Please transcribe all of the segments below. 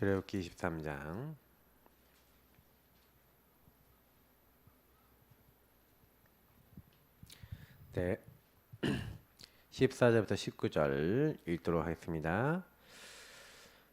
출애굽기 23장. 네. 14절부터 19절 읽도록 하겠습니다.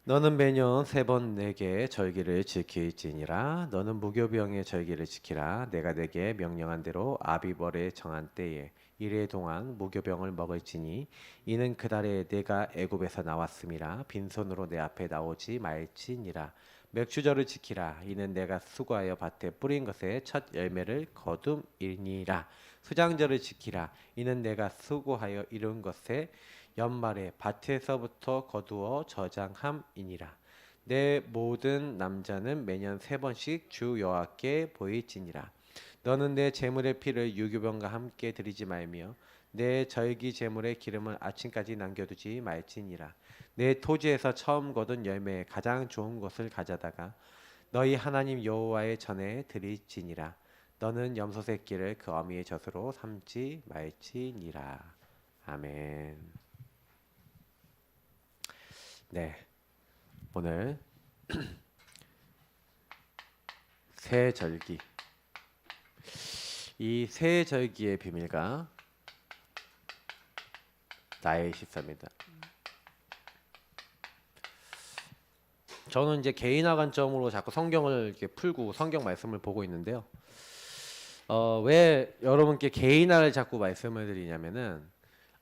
너는 매년 3번 내게 절기를 지킬지니라. 너는 무교병의 절기를 지키라. 내가 내게 명령한 대로 아비벌에 정한 때에 이래 동안 무교병을 먹을지니 이는 그달에 내가 애굽에서 나왔음이라. 빈손으로 내 앞에 나오지 말지니라. 맥주절을 지키라. 이는 내가 수고하여 밭에 뿌린 것의 첫 열매를 거둠이니라. 수장절을 지키라. 이는 내가 수고하여 이룬 것의 연말에 밭에서부터 거두어 저장함이니라. 내 모든 남자는 매년 3번씩 주 여호와께 보일지니라. 너는 내 제물의 피를 유교병과 함께 드리지 말며 내 절기 제물의 기름을 아침까지 남겨두지 말지니라. 내 토지에서 처음 거둔 열매의 가장 좋은 것을 가져다가 너희 하나님 여호와의 전에 드릴지니라. 너는 염소 새끼를 그 어미의 젖으로 삼지 말지니라. 아멘. 네, 오늘 새 절기, 이 새 절기의 비밀과 나의 식사입니다. 저는 이제 개인화 관점으로 자꾸 성경을 이렇게 풀고 성경 말씀을 보고 있는데요. 왜 여러분께 개인화를 자꾸 말씀을 드리냐면은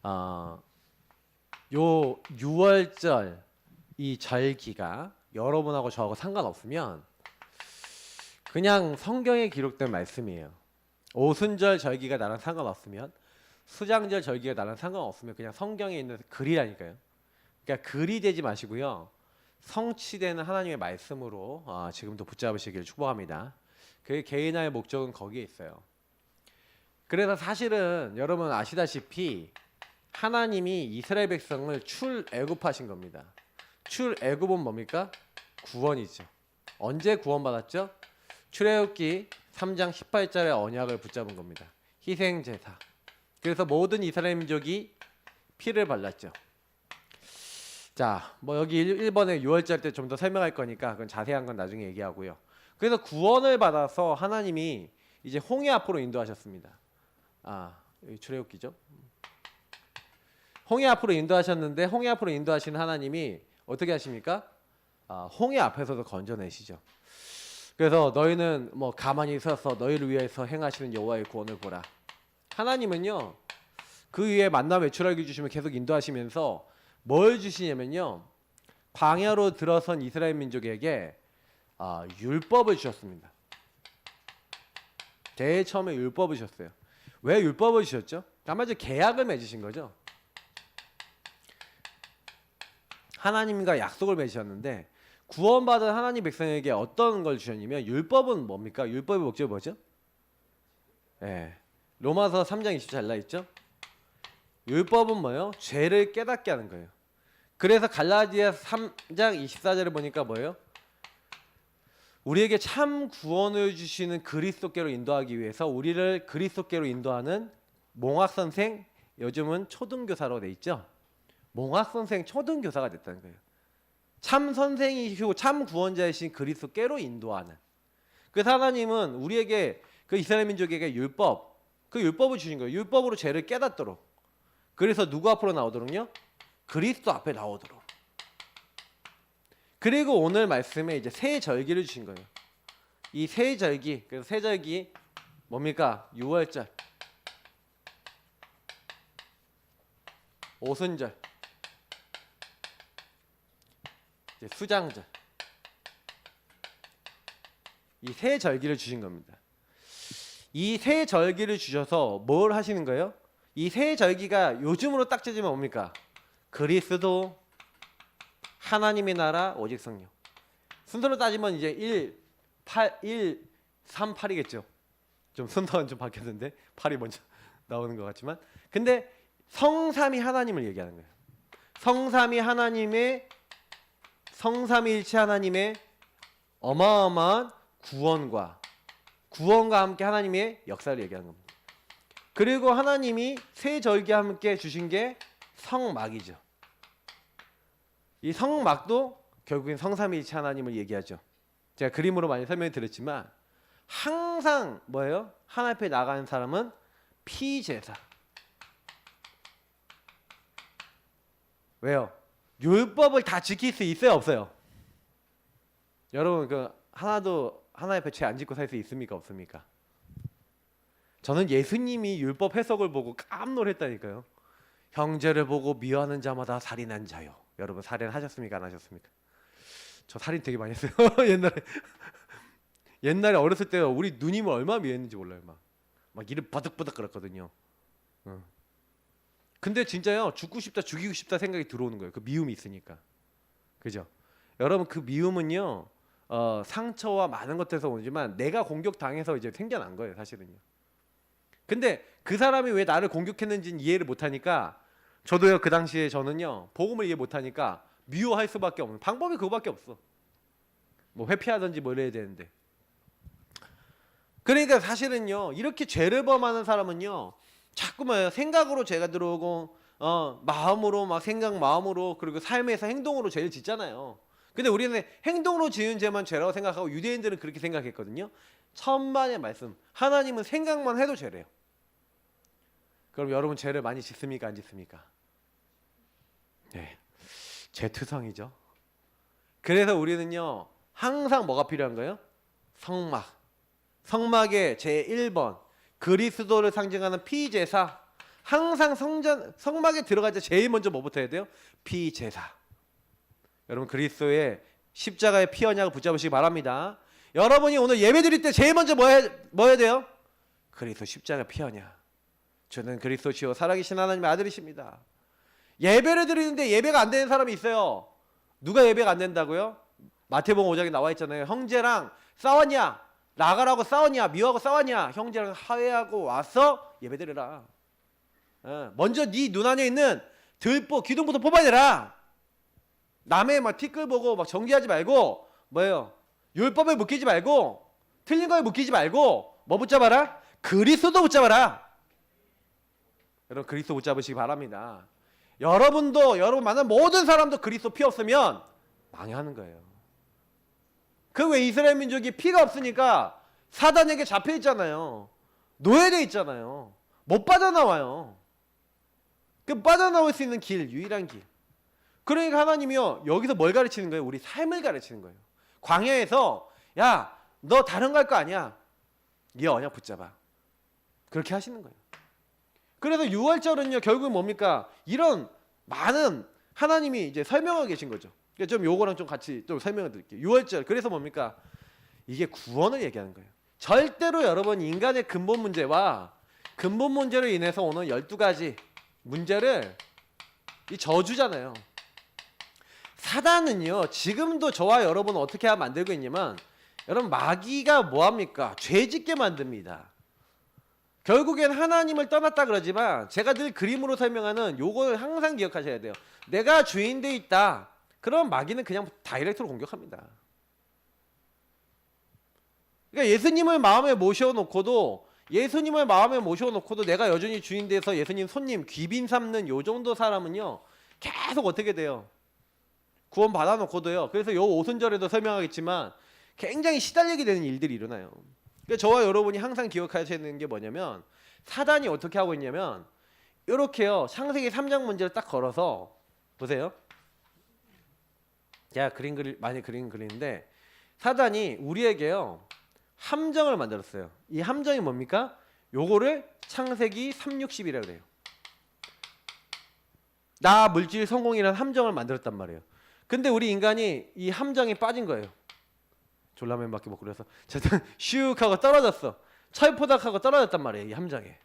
요 6월절 이 절기가 여러분하고 저하고 상관없으면 그냥 성경에 기록된 말씀이에요. 오순절 절기가 나랑 상관없으면, 수장절 절기가 나랑 상관없으면 그냥 성경에 있는 글이라니까요. 그러니까 글이 되지 마시고요, 성취되는 하나님의 말씀으로 지금도 붙잡으시길 축복합니다. 그 개인화의 목적은 거기에 있어요. 그래서 사실은 여러분 아시다시피 하나님이 이스라엘 백성을 출애굽하신 겁니다. 출애굽은 뭡니까? 구원이죠. 언제 구원받았죠? 출애굽기 3장 18절의 언약을 붙잡은 겁니다. 희생제사. 그래서 모든 이스라엘 민족이 피를 발랐죠. 자, 뭐 여기 1번에 6월절 때 좀 더 설명할 거니까 그건 자세한 건 나중에 얘기하고요. 그래서 구원을 받아서 하나님이 이제 홍해 앞으로 인도하셨습니다. 여기 출애굽기죠. 홍해 앞으로 인도하셨는데, 홍해 앞으로 인도하시는 하나님이 어떻게 하십니까? 홍해 앞에서도 건져내시죠. 그래서 너희는 뭐 가만히 서서 너희를 위해서 행하시는 여호와의 구원을 보라. 하나님은요, 그 위에 만나 외출하게 주시면 계속 인도하시면서 뭘 주시냐면요, 광야로 들어선 이스라엘 민족에게 율법을 주셨습니다. 제일 처음에 율법을 주셨어요. 왜 율법을 주셨죠? 아마도 계약을 맺으신 거죠. 하나님과 약속을 맺으셨는데, 구원받은 하나님 백성에게 어떤 걸 주셨냐면, 율법은 뭡니까? 율법의 목적이 뭐죠? 로마서 3장 20절 잘 나있죠? 율법은 뭐예요? 죄를 깨닫게 하는 거예요. 그래서 갈라디아 3장 24절을 보니까 뭐예요? 우리에게 참 구원을 주시는 그리스도께로 인도하기 위해서 우리를 그리스도께로 인도하는 몽학선생, 요즘은 초등교사로 돼 있죠? 몽학선생 초등교사가 됐다는 거예요. 참 선생이시고 참 구원자이신 그리스도께로 인도하는. 그래서 하나님은 우리에게, 그 이스라엘 민족에게 율법, 그 율법을 주신 거예요. 율법으로 죄를 깨닫도록. 그래서 누구 앞으로 나오도록요? 그리스도 앞에 나오도록. 그리고 오늘 말씀에 이제 새 절기를 주신 거예요. 이 새 절기, 그래서 새 절기 뭡니까? 6월절, 오순절, 이제 수장절, 이 새 절기를 주신 겁니다. 이 새 절기를 주셔서 뭘 하시는 거예요? 이 새 절기가 요즘으로 딱 재지면 뭡니까? 그리스도, 하나님의 나라, 오직 성령. 순서로 따지면 이제 138이겠죠. 좀 순서는 좀 바뀌었는데 8이 먼저 나오는 것 같지만, 근데 성삼위 하나님을 얘기하는 거예요. 성삼위일체 하나님의 어마어마한 구원과 함께 하나님의 역사를 얘기하는 겁니다. 그리고 하나님이 새 절기와 함께 주신 게 성막이죠. 이 성막도 결국엔 성삼위일체 하나님을 얘기하죠. 제가 그림으로 많이 설명을 드렸지만 항상 뭐예요? 하나님 앞에 나가는 사람은 피제사. 왜요? 율법을 다 지킬 수 있어요, 없어요? 여러분 그 하나도 하나님 앞에 죄 안 짓고 살 수 있습니까, 없습니까? 저는 예수님이 율법 해석을 보고 깜놀했다니까요. 형제를 보고 미워하는 자마다 살인한 자요. 여러분 살인하셨습니까, 안 하셨습니까? 저 살인 되게 많이 했어요. 옛날에 어렸을 때 우리 누님을 얼마나 미워했는지 몰라요. 막 이름 버득버득 그랬거든요. 근데 진짜요, 죽고 싶다, 죽이고 싶다 생각이 들어오는 거예요. 그 미움이 있으니까. 그죠? 여러분 그 미움은요, 상처와 많은 것들에서 오지만 내가 공격당해서 이제 생겨난 거예요, 사실은요. 근데 그 사람이 왜 나를 공격했는지는 이해를 못하니까, 저도요 그 당시에 저는요 복음을 이해 못하니까 미워할 수밖에 없는 방법이 그거밖에 없어. 뭐 회피하든지 뭐 이래야 되는데. 그러니까 사실은요 이렇게 죄를 범하는 사람은요 자꾸만 생각으로 죄가 들어오고 마음으로 막 생각 마음으로 그리고 삶에서 행동으로 죄를 짓잖아요. 근데 우리는 행동으로 지은 죄만 죄라고 생각하고 유대인들은 그렇게 생각했거든요. 천만의 말씀, 하나님은 생각만 해도 죄래요. 그럼 여러분 죄를 많이 짓습니까, 안 짓습니까? 네, 죄투성이죠. 그래서 우리는요 항상 뭐가 필요한 거예요? 성막. 성막의 제1번 그리스도를 상징하는 피제사. 항상 성막에 들어갈 때 제일 먼저 뭐부터 해야 돼요? 피제사. 여러분 그리스도의 십자가의 피 언약을 붙잡으시기 바랍니다. 여러분이 오늘 예배 드릴 때 제일 먼저 뭐 해야 돼요? 그리스도 십자가 피 언약. 저는 그리스도시요 살아계신 하나님의 아들이십니다. 예배를 드리는데 예배가 안 되는 사람이 있어요. 누가 예배가 안 된다고요? 마태복음 5장에 나와 있잖아요. 형제랑 싸웠냐? 나가라고 싸웠냐? 미워하고 싸웠냐? 형제랑 화해하고 와서 예배 드려라. 먼저 네 눈 안에 있는 들보 기둥부터 뽑아내라. 남의 막 티끌 보고 막 정죄하지 말고 뭐예요? 율법에 묶이지 말고 틀린 거에 묶이지 말고 뭐 붙잡아라? 그리스도 붙잡아라. 여러분 그리스도 붙잡으시기 바랍니다. 여러분도 여러분 만난 모든 사람도 그리스도 피 없으면 망하는 거예요. 그 왜 이스라엘 민족이 피가 없으니까 사단에게 잡혀 있잖아요. 노예돼 있잖아요. 못 빠져나와요. 그 빠져나올 수 있는 길, 유일한 길. 그러니까 하나님이요 여기서 뭘 가르치는 거예요? 우리 삶을 가르치는 거예요. 광야에서 야, 너 다른 거 할 거 아니야. 이 언약 붙잡아. 그렇게 하시는 거예요. 그래서 유월절은요 결국은 뭡니까? 이런 많은 하나님이 이제 설명하고 계신 거죠. 그러니까 좀 요거랑 좀 같이 좀 설명을 드릴게요. 유월절 그래서 뭡니까? 이게 구원을 얘기하는 거예요. 절대로 여러분 인간의 근본 문제와 근본 문제로 인해서 오는 12가지 문제를 이 저주잖아요. 사단은요 지금도 저와 여러분 어떻게 만들고 있냐면 여러분 마귀가 뭐합니까? 죄짓게 만듭니다. 결국엔 하나님을 떠났다 그러지만 제가 늘 그림으로 설명하는 요걸 항상 기억하셔야 돼요. 내가 주인 돼 있다. 그럼 마귀는 그냥 다이렉트로 공격합니다. 그러니까 예수님을 마음에 모셔놓고도 내가 여전히 주인 돼서 예수님 손님 귀빈 삼는 요 정도 사람은요 계속 어떻게 돼요? 구원 받아놓고도요. 그래서 요 오순절에도 설명하겠지만 굉장히 시달리게 되는 일들이 일어나요. 그러니까 저와 여러분이 항상 기억하셔야 되는 게 뭐냐면 사단이 어떻게 하고 있냐면 이렇게요 창세기 3장 문제를 딱 걸어서 보세요. 제가 많이 그림 그리는데 사단이 우리에게요 함정을 만들었어요. 이 함정이 뭡니까? 요거를 창세기 3:60이라고 그래요. 나 물질 성공이라는 함정을 만들었단 말이에요. 근데 우리 인간이 이 함정에 빠진 거예요. 졸라맨밖에 못 그려서 저는 슉 하고 떨어졌어. 철포닥하고 떨어졌단 말이에요. 이 함정에.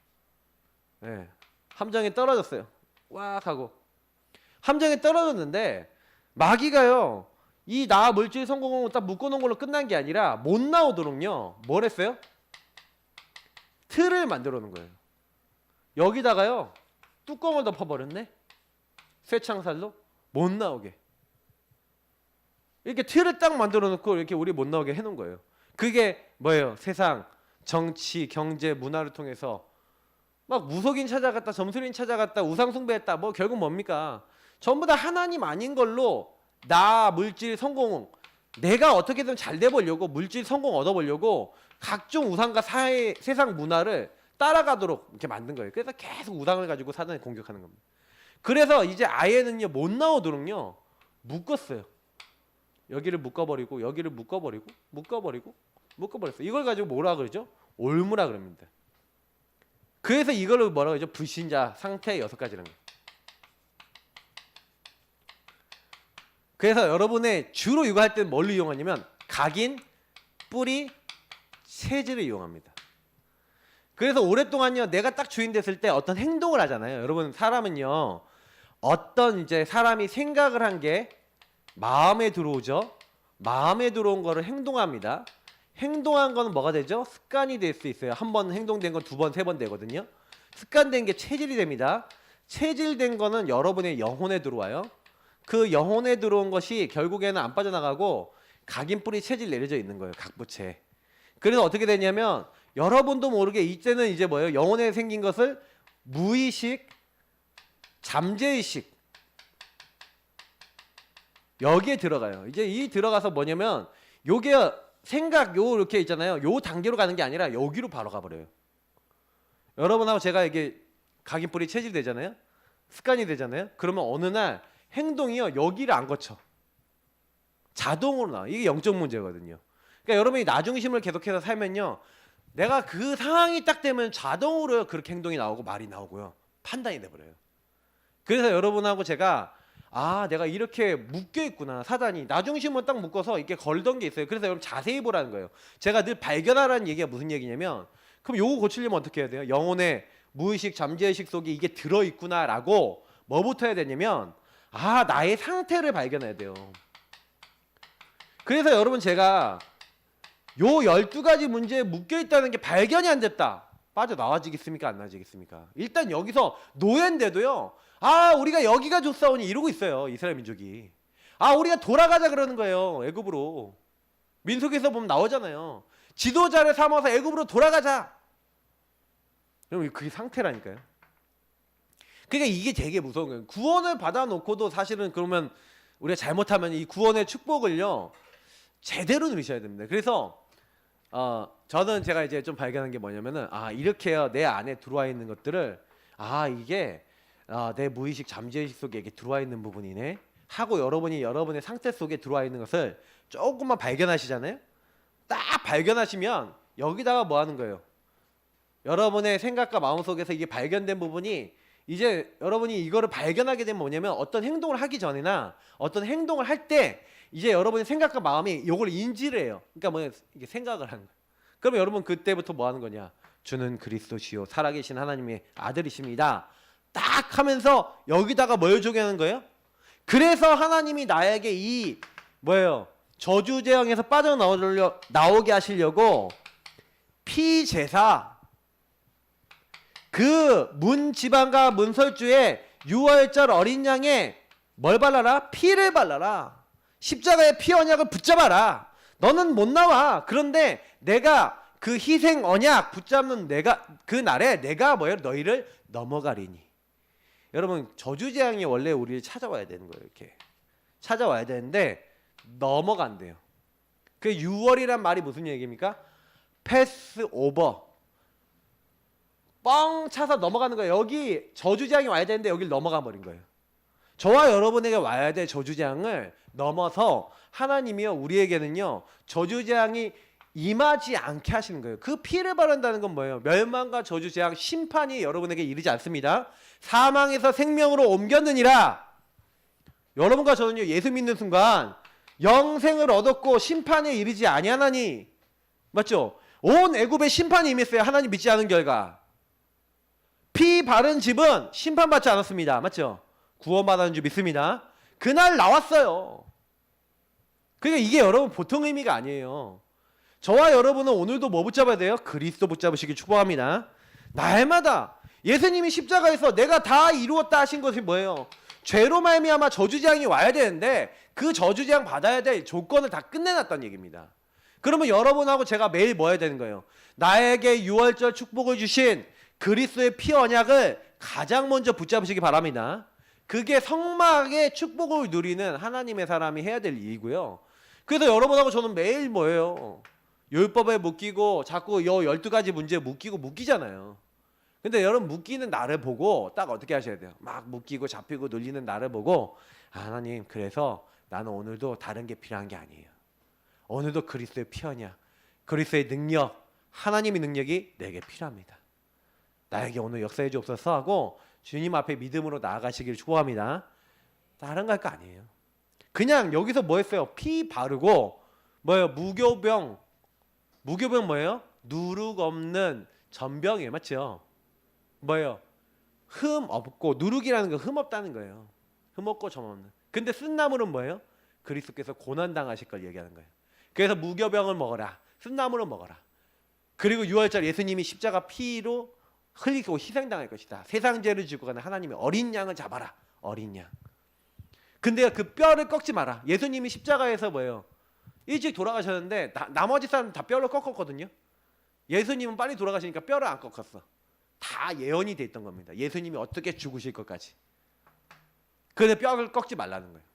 네. 함정에 떨어졌어요. 왁 하고 함정에 떨어졌는데 마귀가요 이 나 물질 성공을 딱 묶어놓은 걸로 끝난 게 아니라 못 나오도록요 뭘 했어요? 틀을 만들어 놓은 거예요. 여기다가요 뚜껑을 덮어버렸네. 쇠창살로 못 나오게 이렇게 틀을 딱 만들어 놓고 이렇게 우리 못 나오게 해놓은 거예요. 그게 뭐예요? 세상 정치 경제 문화를 통해서 막 무속인 찾아갔다 점술인 찾아갔다 우상 숭배했다 뭐 결국 뭡니까? 전부 다 하나님 아닌 걸로 나 물질 성공, 내가 어떻게든 잘 돼 보려고 물질 성공 얻어 보려고 각종 우상과 세상 문화를 따라가도록 이렇게 만든 거예요. 그래서 계속 우상을 가지고 사단이 공격하는 겁니다. 그래서 이제 아예는요 못 나오도록요 묶었어요. 여기를 묶어버리고 여기를 묶어버리고 묶어버렸어요. 이걸 가지고 뭐라 그러죠? 올무라 그럽니다. 그래서 이걸 뭐라 그러죠? 불신자 상태 6가지라는 거예요. 그래서 여러분의 주로 이거 할 때는 뭘 이용하냐면 각인, 뿌리, 체질을 이용합니다. 그래서 오랫동안요 내가 딱 주인 됐을 때 어떤 행동을 하잖아요. 여러분 사람은요 어떤 이제 사람이 생각을 한 게 마음에 들어오죠. 마음에 들어온 거를 행동합니다. 행동한 거는 뭐가 되죠? 습관이 될 수 있어요. 한 번 행동된 건 2번, 3번 되거든요. 습관된 게 체질이 됩니다. 체질된 거는 여러분의 영혼에 들어와요. 그 영혼에 들어온 것이 결국에는 안 빠져나가고 각인 뿌리 체질 내려져 있는 거예요. 각부채. 그래서 어떻게 되냐면 여러분도 모르게 이때는 이제 뭐예요? 영혼에 생긴 것을 무의식, 잠재의식 여기에 들어가요. 이제 이 들어가서 뭐냐면 요게 생각 요 이렇게 있잖아요. 요 단계로 가는 게 아니라 여기로 바로 가버려요. 여러분하고 제가 이게 각인 뿌리 체질 되잖아요. 습관이 되잖아요. 그러면 어느 날 행동이요 여기를 안 거쳐. 자동으로 나와. 이게 영적 문제거든요. 그러니까 여러분이 나중심을 계속해서 살면요. 내가 그 상황이 딱 되면 자동으로 그렇게 행동이 나오고 말이 나오고요. 판단이 돼버려요. 그래서 여러분하고 제가 내가 이렇게 묶여 있구나. 사단이 나중심을 딱 묶어서 이렇게 걸던 게 있어요. 그래서 여러분 자세히 보라는 거예요. 제가 늘 발견하라는 얘기가 무슨 얘기냐면 그럼 요거 고치려면 어떻게 해야 돼요? 영혼의 무의식 잠재의식 속에 이게 들어있구나 라고 뭐부터 해야 되냐면 나의 상태를 발견해야 돼요. 그래서 여러분 제가 요 12가지 문제에 묶여있다는 게 발견이 안 됐다. 빠져나와지겠습니까? 안 나와지겠습니까? 일단 여기서 노예인데도요. 우리가 여기가 좋사오니 이러고 있어요. 이스라엘 민족이. 우리가 돌아가자 그러는 거예요. 애굽으로. 민수기에서 보면 나오잖아요. 지도자를 삼아서 애굽으로 돌아가자. 여러분 그게 상태라니까요. 그러니까 이게 되게 무서운 거예요. 구원을 받아놓고도 사실은 그러면 우리가 잘못하면 이 구원의 축복을요 제대로 누리셔야 됩니다. 그래서 저는 제가 이제 좀 발견한 게 뭐냐면은 이렇게요 내 안에 들어와 있는 것들을 이게 내 무의식 잠재의식 속에 이게 들어와 있는 부분이네 하고 여러분이 여러분의 상태 속에 들어와 있는 것을 조금만 발견하시잖아요. 딱 발견하시면 여기다가 뭐 하는 거예요? 여러분의 생각과 마음 속에서 이게 발견된 부분이 이제 여러분이 이거를 발견하게 되면 뭐냐면 어떤 행동을 하기 전이나 어떤 행동을 할 때 이제 여러분의 생각과 마음이 이걸 인지를 해요. 그러니까 뭐 이게 생각을 하는 거예요. 그러면 여러분 그때부터 뭐 하는 거냐? 주는 그리스도시요 살아계신 하나님의 아들이십니다. 딱 하면서 여기다가 뭘 적용하는 거예요? 그래서 하나님이 나에게 이 뭐예요? 저주재앙에서 빠져나오게 하시려고 피제사 그 문지방과 문설주에 6월절 어린 양에 뭘 발라라? 피를 발라라. 십자가의 피 언약을 붙잡아라. 너는 못 나와. 그런데 내가 그 희생 언약 붙잡는 내가 그 날에 내가 뭐예요? 너희를 넘어가리니. 여러분 저주재앙이 원래 우리를 찾아와야 되는 거예요. 이렇게 찾아와야 되는데 넘어간대요. 그 6월이란 말이 무슨 얘기입니까? 패스 오버. 뻥 차서 넘어가는 거예요. 여기 저주재앙이 와야 되는데 여길 넘어가 버린 거예요. 저와 여러분에게 와야 될 저주재앙을 넘어서 하나님이요 우리에게는요 저주재앙이 임하지 않게 하시는 거예요. 그 피를 바른다는 건 뭐예요? 멸망과 저주재앙 심판이 여러분에게 이르지 않습니다. 사망에서 생명으로 옮겼느니라. 여러분과 저는요 예수 믿는 순간 영생을 얻었고 심판에 이르지 아니하나니. 맞죠? 온 애굽에 심판이 임했어요. 하나님 믿지 않은 결과. 피 바른 집은 심판받지 않았습니다. 맞죠? 구원받았는 줄 믿습니다. 그날 나왔어요. 그러니까 이게 여러분 보통 의미가 아니에요. 저와 여러분은 오늘도 뭐 붙잡아야 돼요? 그리스도 붙잡으시길 축복합니다. 날마다 예수님이 십자가에서 내가 다 이루었다 하신 것이 뭐예요? 죄로 말미암아 저주재앙이 와야 되는데 그 저주재앙 받아야 될 조건을 다 끝내놨다는 얘기입니다. 그러면 여러분하고 제가 매일 뭐 해야 되는 거예요? 나에게 6월절 축복을 주신 그리스도의 피 언약을 가장 먼저 붙잡으시기 바랍니다. 그게 성막의 축복을 누리는 하나님의 사람이 해야 될 일이고요. 그래서 여러분하고 저는 매일 뭐예요? 율법에 묶이고 자꾸 요 12가지 문제에 묶이잖아요. 근데 여러분 묶이는 나를 보고 딱 어떻게 하셔야 돼요? 막 묶이고 잡히고 눌리는 나를 보고 하나님, 그래서 나는 오늘도 다른 게 필요한 게 아니에요. 오늘도 그리스도의 피언이야. 그리스도의 능력, 하나님의 능력이 내게 필요합니다. 나에게 오늘 역사해 주옵소서 하고 주님 앞에 믿음으로 나아가시길 축복합니다. 다른 거 할 거 아니에요. 그냥 여기서 뭐 했어요? 피 바르고 뭐예요? 무교병 뭐예요? 누룩 없는 전병이에요. 맞죠? 뭐예요? 흠 없고, 누룩이라는 거 흠 없다는 거예요. 흠 없고 점 없는. 근데 쓴나물은 뭐예요? 그리스도께서 고난 당하실 걸 얘기하는 거예요. 그래서 무교병을 먹어라. 쓴나물을 먹어라. 그리고 6월절 예수님이 십자가 피로 흘리고 희생당할 것이다. 세상 죄를 지고 가는 하나님의 어린 양을 잡아라. 어린 양. 근데 그 뼈를 꺾지 마라. 예수님이 십자가에서 뭐예요? 일찍 돌아가셨는데 나머지 사람은 다 뼈를 꺾었거든요. 예수님은 빨리 돌아가시니까 뼈를 안 꺾었어. 다 예언이 돼 있던 겁니다. 예수님이 어떻게 죽으실 것까지. 그런데 뼈를 꺾지 말라는 거예요.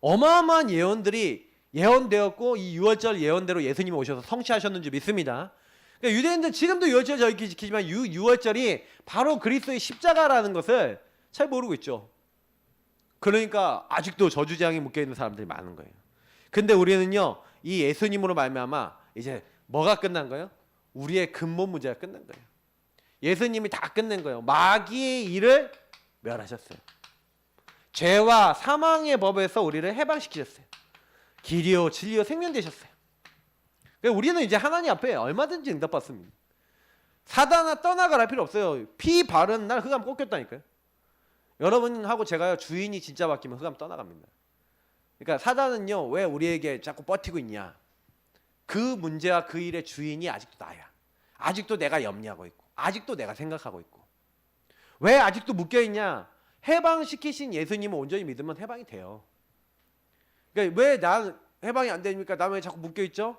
어마어마한 예언들이 예언되었고, 이 6월절 예언대로 예수님이 오셔서 성취하셨는지 믿습니다. 그러니까 유대인들 지금도 6월절 저희 지키지만 6월절이 바로 그리스도의 십자가라는 것을 잘 모르고 있죠. 그러니까 아직도 저주재앙에 묶여있는 사람들이 많은 거예요. 근데 우리는요, 이 예수님으로 말미암아 이제 뭐가 끝난 거예요? 우리의 근본 문제가 끝난 거예요. 예수님이 다 끝낸 거예요. 마귀의 일을 멸하셨어요. 죄와 사망의 법에서 우리를 해방시키셨어요. 길이요 진리요 생명 되셨어요. 우리는 이제 하나님 앞에 얼마든지 응답받습니다. 사단아 떠나가라 필요 없어요. 피 바른 날 흑암 꺾였다니까요. 여러분하고 제가요, 주인이 진짜 바뀌면 흑암 떠나갑니다. 그러니까 사단은요, 왜 우리에게 자꾸 버티고 있냐? 그 문제와 그 일의 주인이 아직도 나야. 아직도 내가 염려하고 있고, 아직도 내가 생각하고 있고. 왜 아직도 묶여있냐? 해방시키신 예수님을 온전히 믿으면 해방이 돼요. 그러니까 왜 난 해방이 안 됩니까? 나 왜 자꾸 묶여있죠?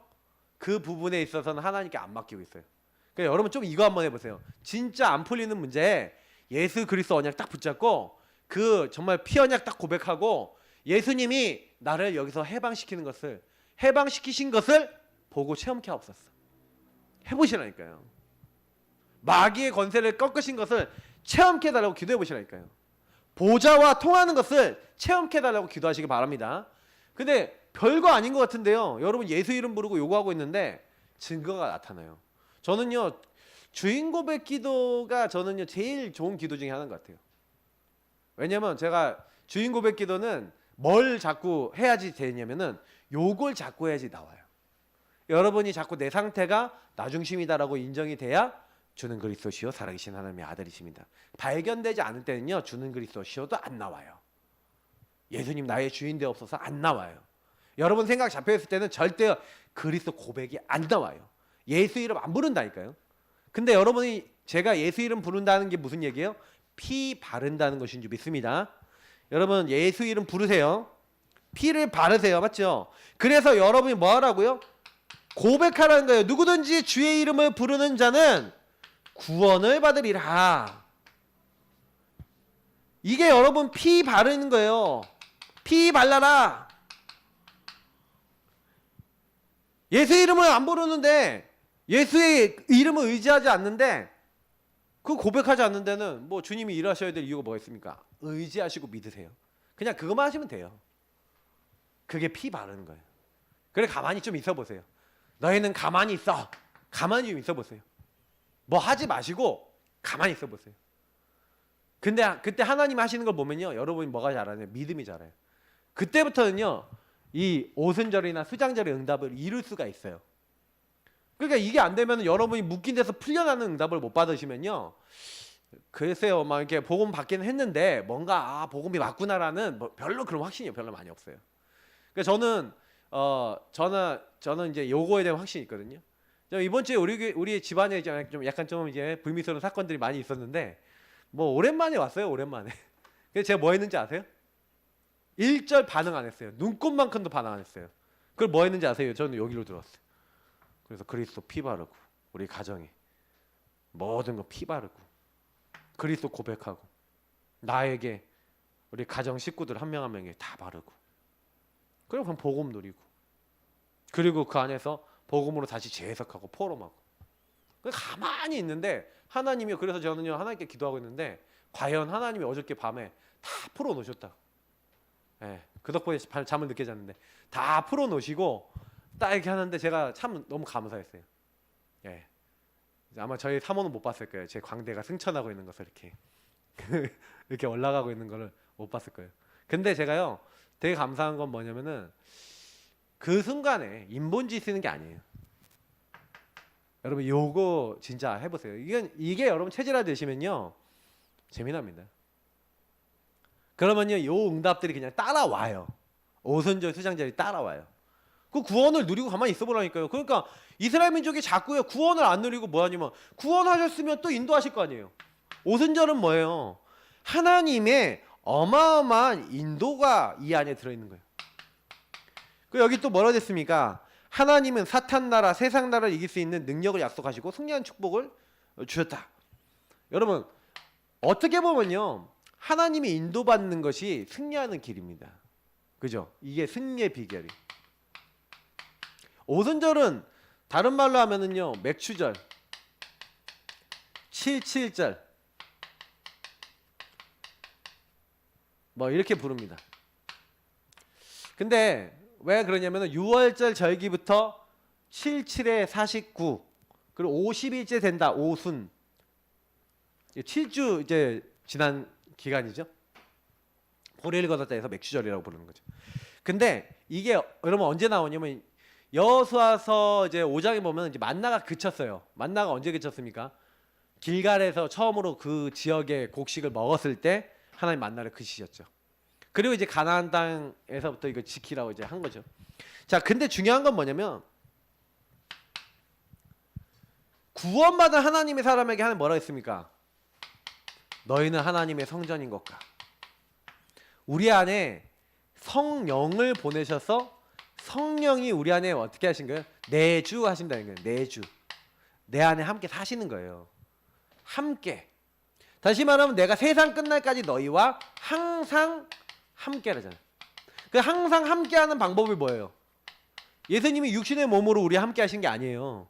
그 부분에 있어서는 하나님께 안 맡기고 있어요. 그러니까 여러분 좀 이거 한번 해보세요. 진짜 안 풀리는 문제에 예수 그리스도 언약 딱 붙잡고 그 정말 피 언약 딱 고백하고 예수님이 나를 여기서 해방시키는 것을, 해방시키신 것을 보고 체험케 하옵소서. 해보시라니까요. 마귀의 권세를 꺾으신 것을 체험케 해달라고 기도해 보시라니까요. 보좌와 통하는 것을 체험케 해달라고 기도하시기 바랍니다. 근데 별거 아닌 것 같은데요, 여러분 예수 이름 부르고 요구하고 있는데 증거가 나타나요. 저는요, 주인 고백 기도가 저는요 제일 좋은 기도 중에 하나인 것 같아요. 왜냐면 제가 주인 고백 기도는 뭘 자꾸 해야지 되냐면은 요걸 자꾸 해야지 나와요. 여러분이 자꾸 내 상태가 나 중심이다라고 인정이 돼야 주는 그리스도시요 살아계신 하나님의 아들이십니다. 발견되지 않을 때는요, 주는 그리스도시요도 안 나와요. 예수님 나의 주인 되옵소서 안 나와요. 여러분 생각 잡혀있을 때는 절대 그리스도 고백이 안 나와요. 예수 이름 안 부른다니까요. 근데 여러분이 제가 예수 이름 부른다는 게 무슨 얘기예요? 피 바른다는 것인 줄 믿습니다. 여러분 예수 이름 부르세요. 피를 바르세요. 맞죠? 그래서 여러분이 뭐 하라고요? 고백하라는 거예요. 누구든지 주의 이름을 부르는 자는 구원을 받으리라. 이게 여러분 피 바르는 거예요. 피 발라라. 예수 이름을 안 부르는데, 예수의 이름을 의지하지 않는데, 그 고백하지 않는 데는 뭐 주님이 일하셔야 될 이유가 뭐가 있습니까? 의지하시고 믿으세요. 그냥 그것만 하시면 돼요. 그게 피 바르는 거예요. 그래 가만히 좀 있어 보세요. 너희는 가만히 있어. 가만히 좀 있어 보세요. 뭐 하지 마시고 가만히 있어 보세요. 근데 그때 하나님 하시는 걸 보면요, 여러분이 뭐가 잘하냐? 믿음이 잘해요. 그때부터는요, 이 오순절이나 수장절의 응답을 이룰 수가 있어요. 그러니까 이게 안 되면 여러분이 묶인 데서 풀려나는 응답을 못 받으시면요, 글쎄요, 막 이렇게 복음 받기는 했는데 뭔가 복음이 맞구나라는 뭐 별로 그런 확신이 별로 많이 없어요. 그러니까 저는 이제 요거에 대한 확신이 있거든요. 이번 주에 우리 집안에 좀 약간 좀 이제 불미스러운 사건들이 많이 있었는데, 뭐 오랜만에 왔어요. 오랜만에. 그래서 제가 뭐 했는지 아세요? 1절 반응 안 했어요. 눈곱만큼도 반응 안 했어요. 그걸 뭐 했는지 아세요? 저는 여기로 들어왔어요. 그래서 그리스도 피 바르고, 우리 가정에 모든 거 피 바르고, 그리스도 고백하고, 나에게 우리 가정 식구들 한 명 한 명에 다 바르고 그리고 그냥 복음 누리고 그리고 그 안에서 복음으로 다시 재해석하고 포럼하고 가만히 있는데 하나님이 그래서 저는요 하나님께 기도하고 있는데 과연 하나님이 어저께 밤에 다 풀어놓으셨다. 예, 그 덕분에 잠을 늦게 잤는데 다 풀어놓으시고 딱 이렇게 하는데 제가 참 너무 감사했어요. 예, 아마 저희 사모는 못 봤을 거예요. 제 광대가 승천하고 있는 것을 이렇게 이렇게 올라가고 있는 거를 못 봤을 거예요. 근데 제가요 되게 감사한 건 뭐냐면은 그 순간에 인본주의 쓰는 게 아니에요. 여러분 요거 진짜 해보세요. 이게 여러분 체질화 되시면요 재미납니다. 그러면요 요 응답들이 그냥 따라와요. 오순절 수장자들이 따라와요. 그 구원을 누리고 가만히 있어보라니까요. 그러니까 이스라엘 민족이 자꾸요 구원을 안 누리고 뭐하냐면 구원하셨으면 또 인도하실 거 아니에요. 오순절은 뭐예요? 하나님의 어마어마한 인도가 이 안에 들어있는 거예요. 그 여기 또 뭐라 됐습니까? 하나님은 사탄 나라, 세상 나라를 이길 수 있는 능력을 약속하시고 승리한 축복을 주셨다. 여러분 어떻게 보면요 하나님이 인도받는 것이 승리하는 길입니다. 그죠? 이게 승리의 비결이. 오순절은 다른 말로 하면은요 맥추절, 77절 뭐 이렇게 부릅니다. 근데 왜 그러냐면은 6월절 절기부터 77에 49 그리고 50일째 된다 오순 7주 이제 지난 기간이죠. 보리를 걷었다 해서 맥추절이라고 부르는 거죠. 근데 이게 여러분 언제 나오냐면 여호수아서 이제 5장에 보면 이제 만나가 그쳤어요. 만나가 언제 그쳤습니까? 길갈에서 처음으로 그 지역의 곡식을 먹었을 때 하나님 만나를 그치셨죠. 그리고 이제 가나안 땅에서부터 이거 지키라고 이제 한 거죠. 자, 근데 중요한 건 뭐냐면 구원받은 하나님의 사람에게 하나님 뭐라 했습니까? 너희는 하나님의 성전인 것과 우리 안에 성령을 보내셔서 성령이 우리 안에 어떻게 하신 거예요? 내주 하신다는 거예요. 내주. 내 안에 함께 사시는 거예요. 함께. 다시 말하면 내가 세상 끝날까지 너희와 항상 함께라잖아요. 그 항상 함께하는 방법이 뭐예요? 예수님이 육신의 몸으로 우리 함께 하신 게 아니에요.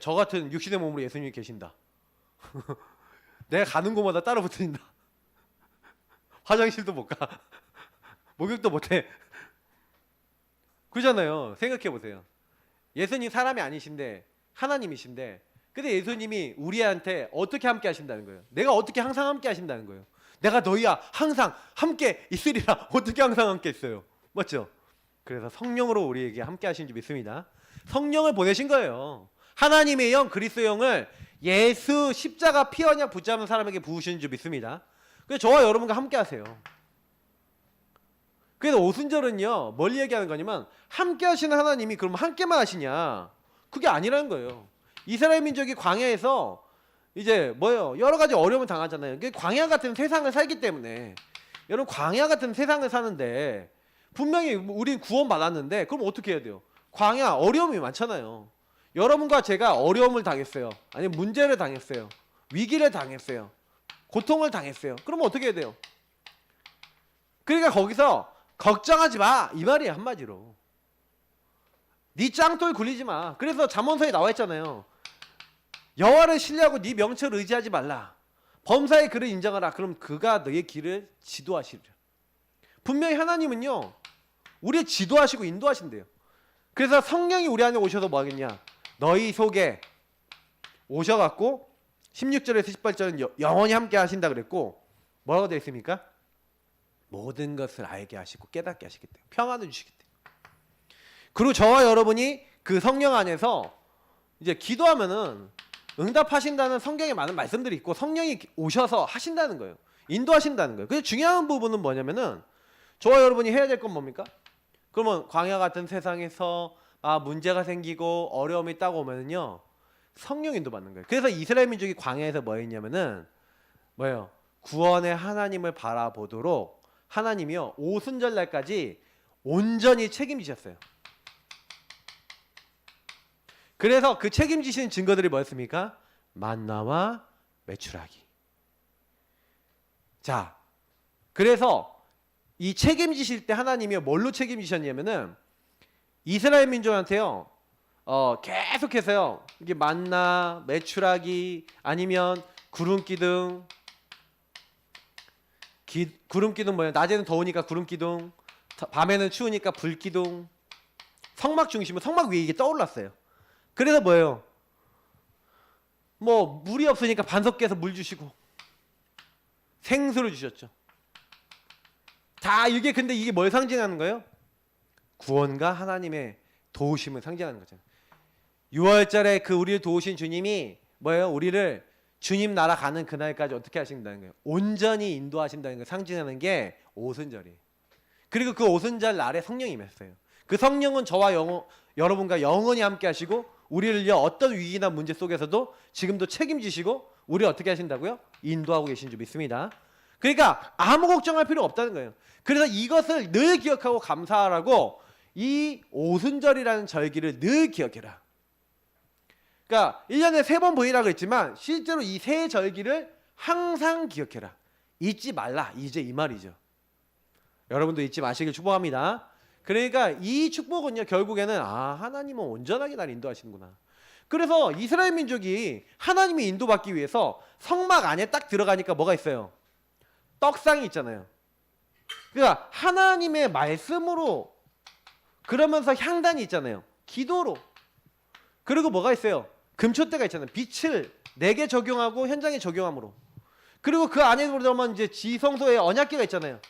저 같은 육신의 몸으로 예수님이 계신다. 내가 가는 곳마다 따로 붙어있다. 화장실도 못 가. 목욕도 못 해. 그잖아요. 생각해 보세요. 예수님 사람이 아니신데 하나님이신데 근데 예수님이 우리한테 어떻게 함께 하신다는 거예요? 내가 어떻게 항상 함께 하신다는 거예요? 내가 너희와 항상 함께 있으리라. 어떻게 항상 함께 있어요? 맞죠? 그래서 성령으로 우리에게 함께 하신 줄 믿습니다. 성령을 보내신 거예요. 하나님의 영 그리스도의 영을 예수 십자가 피 언약 붙잡는 사람에게 부으신 줄 믿습니다. 그래서 저와 여러분과 함께 하세요. 그래서 오순절은요 뭘 얘기하는 거냐면 함께 하시는 하나님이 그럼 함께만 하시냐? 그게 아니라는 거예요. 이스라엘 민족이 광야에서 이제 뭐예요? 여러 가지 어려움을 당하잖아요. 광야 같은 세상을 살기 때문에 여러분 광야 같은 세상을 사는데 분명히 우린 구원 받았는데 그럼 어떻게 해야 돼요? 광야 어려움이 많잖아요. 여러분과 제가 어려움을 당했어요. 아니면 문제를 당했어요. 위기를 당했어요. 고통을 당했어요. 그러면 어떻게 해야 돼요? 그러니까 거기서 걱정하지 마 이 말이에요. 한마디로 네 짱돌 굴리지 마. 그래서 잠언서에 나와 있잖아요. 여호와를 신뢰하고 네 명철을 의지하지 말라. 범사의 그를 인정하라. 그럼 그가 너의 길을 지도하시리라. 분명히 하나님은요 우리의 지도하시고 인도하신대요. 그래서 성령이 우리 안에 오셔서 뭐 하겠냐? 너희 속에 오셔갖고 16절에서 18절은 영원히 함께 하신다 그랬고 뭐라고 되어 있습니까? 모든 것을 알게 하시고 깨닫게 하시기 때문에 평안을 주시기 때문에. 그리고 저와 여러분이 그 성령 안에서 이제 기도하면은 응답하신다는 성경에 많은 말씀들이 있고 성령이 오셔서 하신다는 거예요. 인도하신다는 거예요. 그래서 중요한 부분은 뭐냐면은 저와 여러분이 해야 될 건 뭡니까? 그러면 광야 같은 세상에서 문제가 생기고 어려움이 있다고 오면은요 성령 인도 받는 거예요. 그래서 이스라엘 민족이 광야에서 뭐 했냐면은 뭐예요? 구원의 하나님을 바라보도록 하나님이요 오순절 날까지 온전히 책임지셨어요. 그래서 그 책임지신 증거들이 뭐였습니까? 만나와 메추라기. 자, 그래서 이 책임지실 때 하나님이 뭘로 책임지셨냐면은 이스라엘 민족한테요. 계속해서요. 이게 만나, 메추라기 아니면 구름 기둥. 구름 기둥 뭐예요? 낮에는 더우니까 구름 기둥, 밤에는 추우니까 불 기둥. 성막 중심은 성막 위에 이게 떠올랐어요. 그래서 뭐예요? 뭐 물이 없으니까 반석계에서 물 주시고 생수를 주셨죠. 다 이게 근데 이게 뭘 상징하는 거예요? 구원과 하나님의 도우심을 상징하는 거잖아요. 6월절에 그 우리를 도우신 주님이 뭐예요? 우리를 주님 나라 가는 그날까지 어떻게 하신다는 거예요? 온전히 인도하신다는 걸 상징하는 게 오순절이에요. 그리고 그 오순절 날에 성령이 임했어요. 그 성령은 저와 여러분과 영원히 함께 하시고 우리를요 어떤 위기나 문제 속에서도 지금도 책임지시고 우리를 어떻게 하신다고요? 인도하고 계신 줄 믿습니다. 그러니까 아무 걱정할 필요 없다는 거예요. 그래서 이것을 늘 기억하고 감사하라고 이 오순절이라는 절기를 늘 기억해라. 그러니까 1년에 3번 보이라고 했지만 실제로 이 세 절기를 항상 기억해라. 잊지 말라. 이제 이 말이죠. 여러분도 잊지 마시길 축복합니다. 그러니까 이 축복은요 결국에는 하나님은 온전하게 날 인도하시는구나. 그래서 이스라엘 민족이 하나님이 인도받기 위해서 성막 안에 딱 들어가니까 뭐가 있어요? 떡상이 있잖아요. 그러니까 하나님의 말씀으로, 그러면서 향단이 있잖아요. 기도로. 그리고 뭐가 있어요? 금초대가 있잖아요. 빛을 내게 적용하고 현장에 적용함으로. 그리고 그 안에 들어오면 이제 지성소에 언약궤가 있잖아요.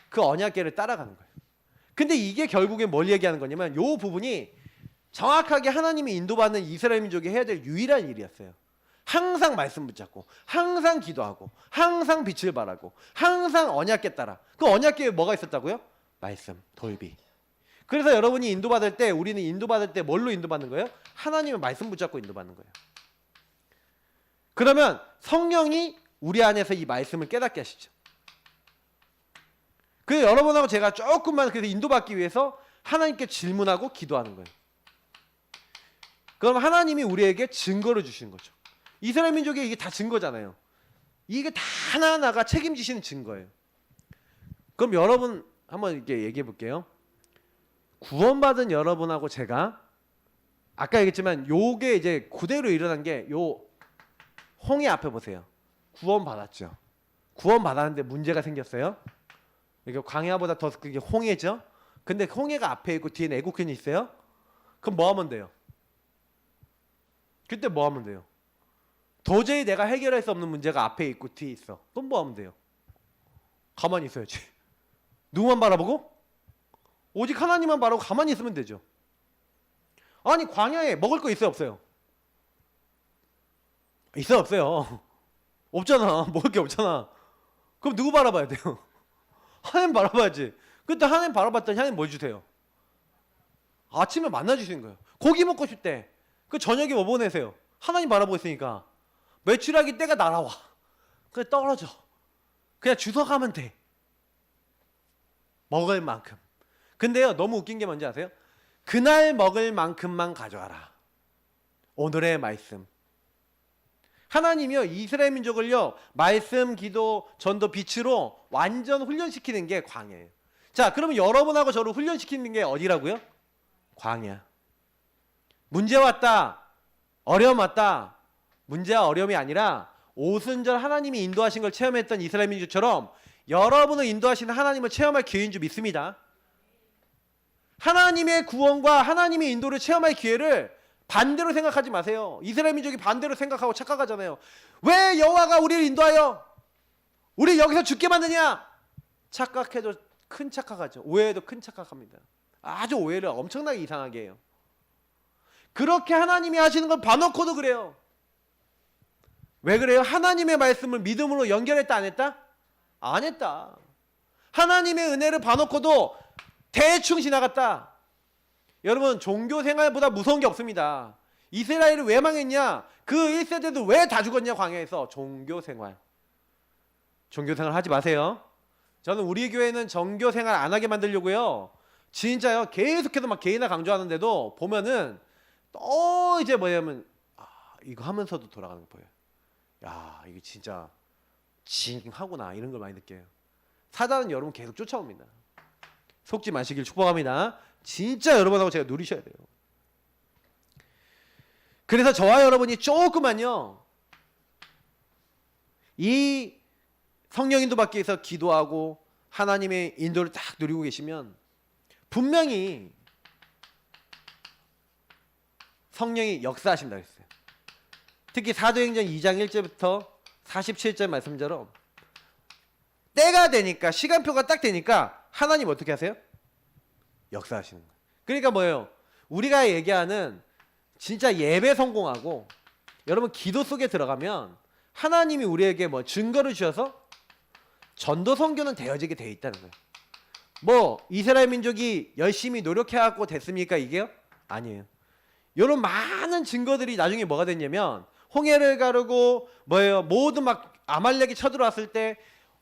그 언약궤를 따라가는 거예요. 근데 이게 결국에 뭘 얘기하는 거냐면 요 부분이 정확하게 하나님이 인도받는 이스라엘 민족이 해야 될 유일한 일이었어요. 항상 말씀 붙잡고 항상 기도하고 항상 빛을 발하고 항상 언약궤 따라. 그 언약궤에 뭐가 있었다고요? 말씀, 돌비. 그래서 여러분이 인도받을 때, 우리는 인도받을 때 뭘로 인도받는 거예요? 하나님의 말씀 붙잡고 인도받는 거예요. 그러면 성령이 우리 안에서 이 말씀을 깨닫게 하시죠. 그래서 여러분하고 제가 조금만 그래서 인도받기 위해서 하나님께 질문하고 기도하는 거예요. 그럼 하나님이 우리에게 증거를 주시는 거죠. 이스라엘 민족이 이게 다 증거잖아요. 이게 다 하나하나가 책임지시는 증거예요. 그럼 여러분 한번 이렇게 얘기해 볼게요. 구원받은 여러분하고 제가 아까 얘기했지만 요게 이제 그대로 일어난 게 요 홍해 앞에 보세요. 구원받았죠. 구원받았는데 문제가 생겼어요. 이게 광야보다 더 그게 홍해죠. 근데 홍해가 앞에 있고 뒤에는 애국현이 있어요. 그럼 뭐 하면 돼요? 그때 뭐 하면 돼요? 도저히 내가 해결할 수 없는 문제가 앞에 있고 뒤에 있어. 그럼 뭐 하면 돼요? 가만히 있어야지. 누구만 바라보고? 오직 하나님만 바라고 가만히 있으면 되죠. 아니 광야에 먹을 거 있어요 없어요? 있어요 없어요? 없잖아. 먹을 게 없잖아. 그럼 누구 바라봐야 돼요? 하나님 바라봐야지. 그때 하나님 바라봤더니 하나님 뭘 주세요? 아침에 만나주시는 거예요. 고기 먹고 싶대. 그 저녁에 뭐 보내세요? 하나님 바라보고 있으니까 메추라기 때가 날아와. 그래 떨어져. 그냥 주워가면 돼. 먹을 만큼. 근데요 너무 웃긴 게 뭔지 아세요? 그날 먹을 만큼만 가져와라. 오늘의 말씀. 하나님이요 이스라엘 민족을요 말씀, 기도, 전도, 빛으로 완전 훈련시키는 게 광야예요. 자 그러면 여러분하고 저를 훈련시키는 게 어디라고요? 광야. 문제 왔다, 어려움 왔다. 문제와 어려움이 아니라 오순절 하나님이 인도하신 걸 체험했던 이스라엘 민족처럼 여러분을 인도하시는 하나님을 체험할 기회인 줄 믿습니다. 하나님의 구원과 하나님의 인도를 체험할 기회를 반대로 생각하지 마세요. 이스라엘 민족이 반대로 생각하고 착각하잖아요. 왜 여호와가 우리를 인도하여 우리 여기서 죽게 만드냐? 착각해도 큰 착각하죠. 오해해도 큰 착각합니다. 아주 오해를 엄청나게 이상하게 해요. 그렇게 하나님이 하시는 걸 봐놓고도 그래요. 왜 그래요? 하나님의 말씀을 믿음으로 연결했다 안 했다? 안 했다. 하나님의 은혜를 봐놓고도 대충 지나갔다. 여러분 종교 생활보다 무서운 게 없습니다. 이스라엘이 왜 망했냐? 그 1세대도 왜 다 죽었냐 광야에서? 종교 생활. 종교 생활 하지 마세요. 저는 우리 교회는 종교 생활 안 하게 만들려고요. 진짜요. 계속해서 막 개인화 강조하는데도 보면은 또 이제 뭐냐면 이거 하면서도 돌아가는 거 보여요. 야 이게 진짜 징하구나 이런 걸 많이 느껴요. 사단은 여러분 계속 쫓아옵니다. 속지 마시길 축복합니다. 진짜 여러분하고 제가 누리셔야 돼요. 그래서 저와 여러분이 조금만요 이 성령 인도 받기 위해서 기도하고 하나님의 인도를 딱 누리고 계시면 분명히 성령이 역사하신다 그랬어요. 특히 사도행전 2장 1절부터 47절 말씀처럼 때가 되니까 시간표가 딱 되니까 하나님 어떻게 하세요? 역사하시는 거예요. 그러니까 뭐예요? 우리가 얘기하는 진짜 예배 성공하고 여러분 기도 속에 들어가면 하나님이 우리에게 뭐 증거를 주셔서 전도 선교는 되어지게 되어 있다는 거예요. 뭐 이스라엘 민족이 열심히 노력해갖고 됐습니까 이게요? 아니에요. 이런 많은 증거들이 나중에 뭐가 됐냐면 홍해를 가르고 뭐예요? 모두 막 아말렉이 쳐들어왔을 때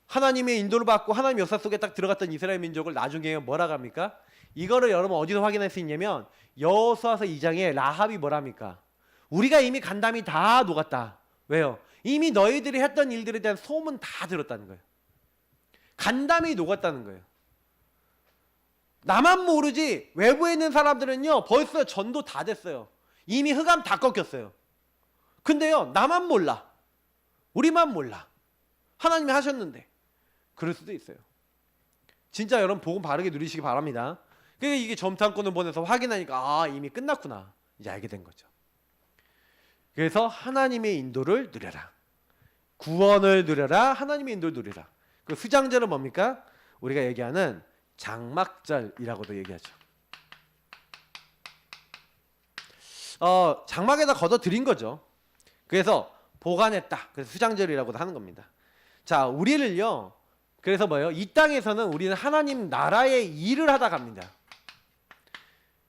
하나님의 인도를 받고 하나님 역사 속에 딱 들어갔던 이스라엘 민족을 나중에 뭐라고 합니까? 이거를 여러분 어디서 확인할 수 있냐면 여호수아서 2장에 라합이 뭐랍니까? 우리가 이미 간담이 다 녹았다. 왜요? 이미 너희들이 했던 일들에 대한 소문 다 들었다는 거예요. 간담이 녹았다는 거예요. 나만 모르지 외부에 있는 사람들은요 벌써 전도 다 됐어요. 이미 흑암 다 꺾였어요. 근데요 나만 몰라. 우리만 몰라. 하나님이 하셨는데. 그럴 수도 있어요. 진짜 여러분 복음 바르게 누리시기 바랍니다. 그러니까 이게 점탐꾼을 보내서 확인하니까 아 이미 끝났구나 이제 알게 된 거죠. 그래서 하나님의 인도를 누려라. 구원을 누려라. 하나님의 인도를 누려라. 그 수장절은 뭡니까? 우리가 얘기하는 장막절이라고도 얘기하죠. 장막에다 걷어 드린 거죠. 그래서 보관했다. 그래서 수장절이라고도 하는 겁니다. 자, 우리를요. 그래서 뭐예요? 이 땅에서는 우리는 하나님 나라의 일을 하다 갑니다.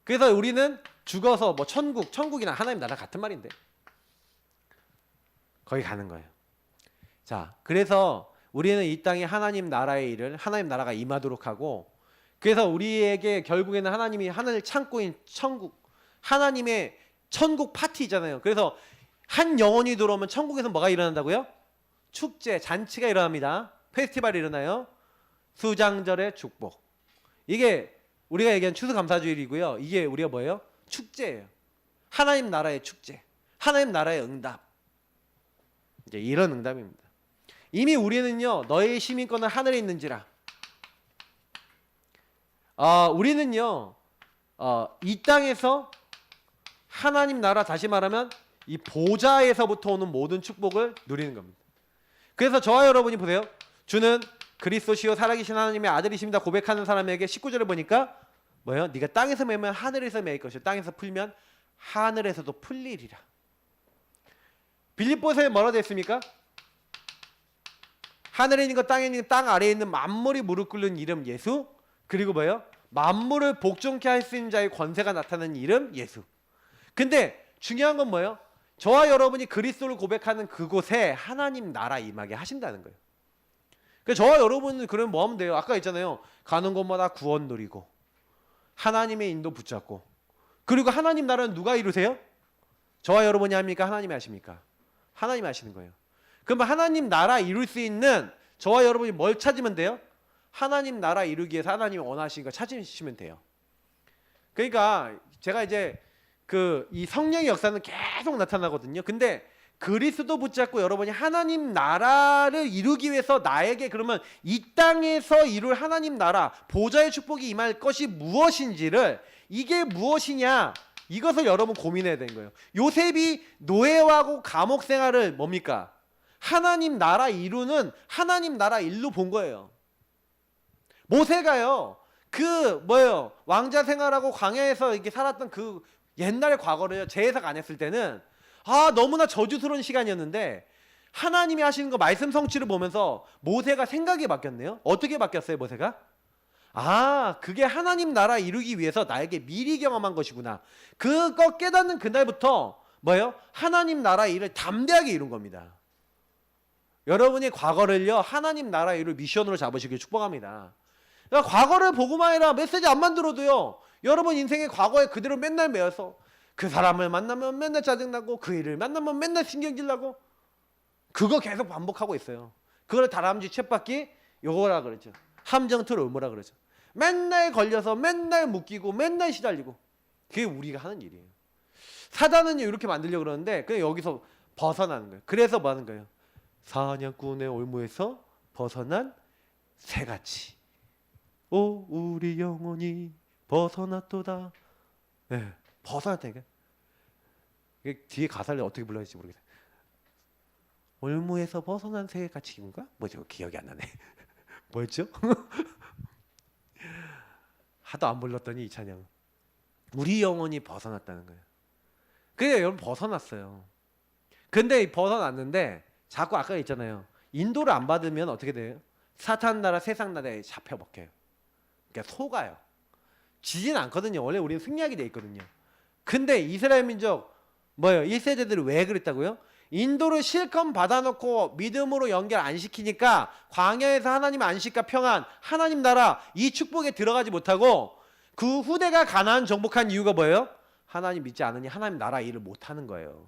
그래서 우리는 죽어서 뭐 천국이나 하나님 나라 같은 말인데 거기 가는 거예요. 자, 그래서 우리는 이 땅에 하나님 나라의 일을 하나님 나라가 임하도록 하고 그래서 우리에게 결국에는 하나님이 하늘 창고인 천국 하나님의 천국 파티잖아요. 그래서 한 영혼이 들어오면 천국에서 뭐가 일어난다고요? 축제, 잔치가 일어납니다. 페스티벌이 일어나요. 수장절의 축복. 이게 우리가 얘기하는 추수감사주일이고요. 이게 우리가 뭐예요? 축제예요. 하나님 나라의 축제. 하나님 나라의 응답. 이제 이런 응답입니다. 이미 우리는요. 너의 시민권은 하늘에 있는지라. 우리는요. 이 땅에서 하나님 나라 다시 말하면 이 보좌에서부터 오는 모든 축복을 누리는 겁니다. 그래서 저와 여러분이 보세요. 주는 그리스도시요 살아계신 하나님의 아들이십니다 고백하는 사람에게 19절을 보니까 뭐예요? 네가 땅에서 매면 하늘에서 매일 것이요 땅에서 풀면 하늘에서도 풀리리라. 빌립보서에 뭐라 되어 있습니까? 하늘에 있는 것 땅에 있는 것 땅 아래에 있는 만물이 무릎 꿇는 이름 예수 그리고 뭐예요? 만물을 복종케 할 수 있는 자의 권세가 나타나는 이름 예수. 근데 중요한 건 뭐예요? 저와 여러분이 그리스도를 고백하는 그곳에 하나님 나라 임하게 하신다는 거예요. 그래서 저와 여러분은 그러면 뭐 하면 돼요? 아까 있잖아요. 가는 곳마다 구원 누리고 하나님의 인도 붙잡고 그리고 하나님 나라는 누가 이루세요? 저와 여러분이 합니까? 하나님이 하십니까? 하나님이 하시는 거예요. 그러면 하나님 나라 이룰 수 있는 저와 여러분이 뭘 찾으면 돼요? 하나님 나라 이루기 위해서 하나님이 원하시는 거 찾으시면 돼요. 그러니까 제가 이제 이 성령의 역사는 계속 나타나거든요. 근데 그리스도 붙잡고 여러분이 하나님 나라를 이루기 위해서 나에게 그러면 이 땅에서 이룰 하나님 나라 보좌의 축복이 임할 것이 무엇인지를 이게 무엇이냐 이것을 여러분 고민해야 되는 거예요. 요셉이 노예하고 감옥 생활을 뭡니까? 하나님 나라 이루는 하나님 나라 일로 본 거예요. 모세가요. 왕자 생활하고 광야에서 이렇게 살았던 그 옛날의 과거를 재해석 안 했을 때는 너무나 저주스러운 시간이었는데 하나님이 하시는 거 말씀 성취를 보면서 모세가 생각이 바뀌었네요. 어떻게 바뀌었어요, 모세가? 그게 하나님 나라 이루기 위해서 나에게 미리 경험한 것이구나. 그거 깨닫는 그날부터 뭐예요? 하나님 나라 일을 담대하게 이룬 겁니다. 여러분이 과거를요 하나님 나라 일을 미션으로 잡으시길 축복합니다. 그러니까 과거를 보고만 해라 메시지 안 만들어도요 여러분 인생의 과거에 그대로 맨날 매여서 그 사람을 만나면 맨날 짜증나고 그 일을 만나면 맨날 신경질 나고 그거 계속 반복하고 있어요. 그걸 다람쥐 쳇바퀴 요거라 그러죠. 함정틀 의무라 그러죠. 맨날 걸려서 맨날 묶이고 맨날 시달리고 그게 우리가 하는 일이에요. 사단은 이렇게 만들려고 그러는데 그냥 여기서 벗어나는 거예요. 그래서 뭐 하는 거예요? 사냥꾼의 올무에서 벗어난 새같이 오 우리 영혼이 벗어났도다. 네, 벗어났다니까. 뒤에 가사를 어떻게 불러야 할지 모르겠어요. 올무에서 벗어난 새같이인가? 뭐죠? 기억이 안 나네. 뭐였죠? 하도 안 불렀더니 이 찬양. 우리 영혼이 벗어났다는 거예요. 그래 여러분 벗어났어요. 근데 벗어났는데 자꾸 아까 있잖아요. 인도를 안 받으면 어떻게 돼요? 사탄 나라 세상 나라에 잡혀 먹혀요. 그러니까 속아요. 지진 않거든요. 원래 우리는 승리하게 돼 있거든요. 근데 이스라엘 민족 뭐예요? 1세대들이 왜 그랬다고요? 인도를 실컷 받아놓고 믿음으로 연결 안 시키니까 광야에서 하나님 안식과 평안, 하나님 나라 이 축복에 들어가지 못하고 그 후대가 가나안 정복한 이유가 뭐예요? 하나님 믿지 않으니 하나님 나라 일을 못하는 거예요.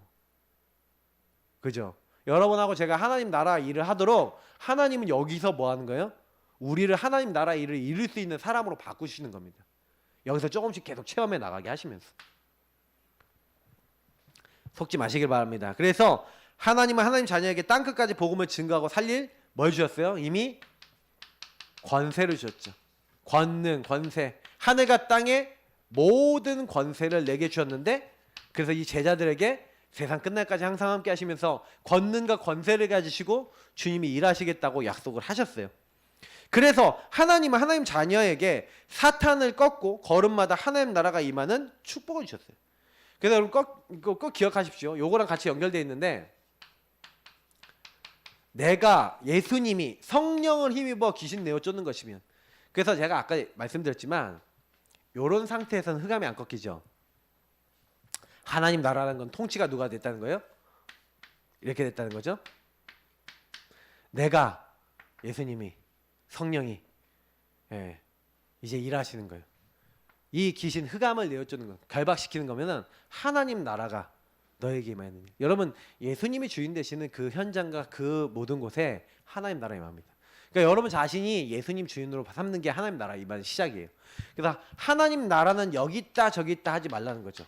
그죠? 여러분하고 제가 하나님 나라 일을 하도록 하나님은 여기서 뭐 하는 거예요? 우리를 하나님 나라 일을 이룰 수 있는 사람으로 바꾸시는 겁니다. 여기서 조금씩 계속 체험해 나가게 하시면서. 속지 마시길 바랍니다. 그래서 하나님은 하나님 자녀에게 땅끝까지 복음을 증거하고 살릴 뭘 주셨어요? 이미 권세를 주셨죠. 권능, 권세. 하늘과 땅의 모든 권세를 내게 주셨는데 그래서 이 제자들에게 세상 끝날까지 항상 함께 하시면서 권능과 권세를 가지시고 주님이 일하시겠다고 약속을 하셨어요. 그래서 하나님은 하나님 자녀에게 사탄을 꺾고 걸음마다 하나님 나라가 임하는 축복을 주셨어요. 그래서 여러분 꼭 기억하십시오. 요거랑 같이 연결되어 있는데 내가 예수님이 성령을 힘입어 귀신 내어 쫓는 것이면 그래서 제가 아까 말씀드렸지만 요런 상태에서는 흑암이 안 꺾이죠. 하나님 나라라는 건 통치가 누가 됐다는 거예요? 이렇게 됐다는 거죠. 내가 예수님이 성령이 이제 일하시는 거예요. 이 귀신 흑암을 내어쫓는 거, 결박시키는 거면은 하나님 나라가 너에게 임하는 일. 여러분 예수님이 주인 되시는 그 현장과 그 모든 곳에 하나님 나라가 임합니다. 그러니까 여러분 자신이 예수님 주인으로 삼는 게 하나님 나라 임하는 시작이에요. 그래서 하나님 나라는 여기 있다 저기 있다 하지 말라는 거죠.